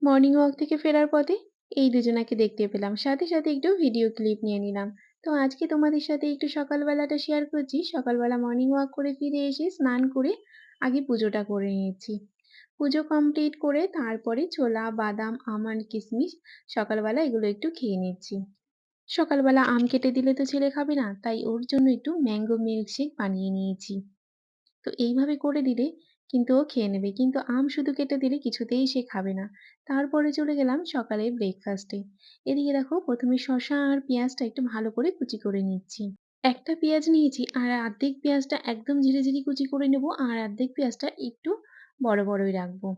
Morning walk থেকে ফেরার পথে এই দুজনাকে দেখতে পেলাম। সাথে, সাথে একটু ভিডিও ক্লিপ নিয়ে নিলাম। তো আজকে তোমাদের সাথে একটু সকালবেলাটা শেয়ার করছি। সকালবেলা মর্নিং ওয়াক করে ফিরে এসে স্নান করে আগে পুজোটা করে নিয়েছি। পুজো কমপ্লিট করে তারপরে ছোলা, বাদাম, আমন্ড, কিশমিশ সকালবেলা এগুলো একটু খেয়ে নিচ্ছি। সকালবেলা আম কেটে দিলে তো ছেলে খাবে না, তাই ওর জন্য একটু ম্যাঙ্গো মিল্কশেক বানিয়ে নিয়েছি। তো এইভাবে করে দিলে কিন্তু ও খেয়ে নেবে। কিন্তু আম শুধু কেটে দিলে কিছুতেই সে খাবে না। তারপরে চলে গেলাম সকালের ব্রেকফাস্টে। এদিকে দেখো ১ম এ শসা আর পেঁয়াজটা একটু ভালো করে কুচি করে নিচ্ছি। একটা পেঁয়াজ নিয়েছি আর অর্ধেক পেঁয়াজটা একদম ঝিরিঝিরি কুচি করে নেব আর অর্ধেক পেঁয়াজটা একটু বড় বড়ই রাখবো।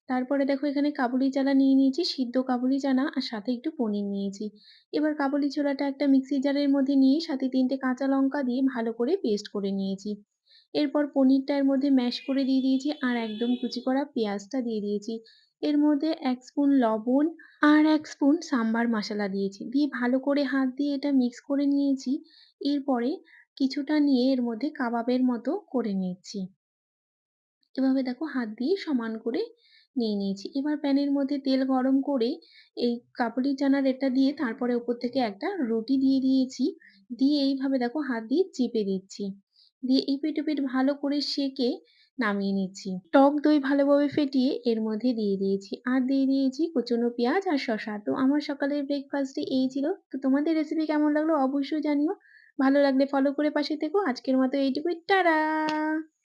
তারপরে দেখো এখানে কাবুলি চানা নিয়ে নিয়েছি, সিদ্ধ কাবুলি চানা আর সাথে একটু পনির নিয়েছি। এবার কাবুলি ছোলাটা একটা মিক্সি জারের মধ্যে নিয়ে সাথে ৩ টে কাঁচা লঙ্কা দিয়ে ভালো করে পেস্ট করে নিয়েছি। এরপর পনিরটা এর মধ্যে ম্যাশ করে দিয়ে দিয়েছি আর একদম কুচি করা পেঁয়াজটা দিয়ে দিয়েছি। এর মধ্যে ১ স্পুন লবণ আর ১ স্পুন সাম্বার মসলা দিয়েছি। দিয়ে ভালো করে হাত দিয়ে এটা মিক্স করে নিয়েছি। এরপরে কিছুটা নিয়ে এর মধ্যে কাবাবের মতো করে নিচ্ছি। এভাবে দেখো হাত দিয়ে সমান করে নিয়ে নিয়েছি। এবার প্যানের মধ্যে তেল গরম করে এই কাবুলি চানার এটা দিয়ে তারপরে উপর থেকে একটা রুটি দিয়ে দিয়েছি। দিয়ে এইভাবে দেখো হাত দিয়ে চেপে দিচ্ছি। দিয়ে এপিঠ ওপিঠ ভালো করে সেঁকে নামিয়ে নিচ্ছি। টক দই ভালোভাবে ফেটিয়ে এর মধ্যে দিয়ে দিয়েছি। আর দিয়ে দিয়েছি কুচনো পেঁয়াজ আর শসা। তো আমার সকালের ব্রেকফাস্টে এই ছিল। তো তোমাদের রেসিপি কেমন লাগলো অবশ্যই জানিও। ভালো লাগলে ফলো করে পাশে থেকো। আজকের মতো এইটুকুই। টাটা!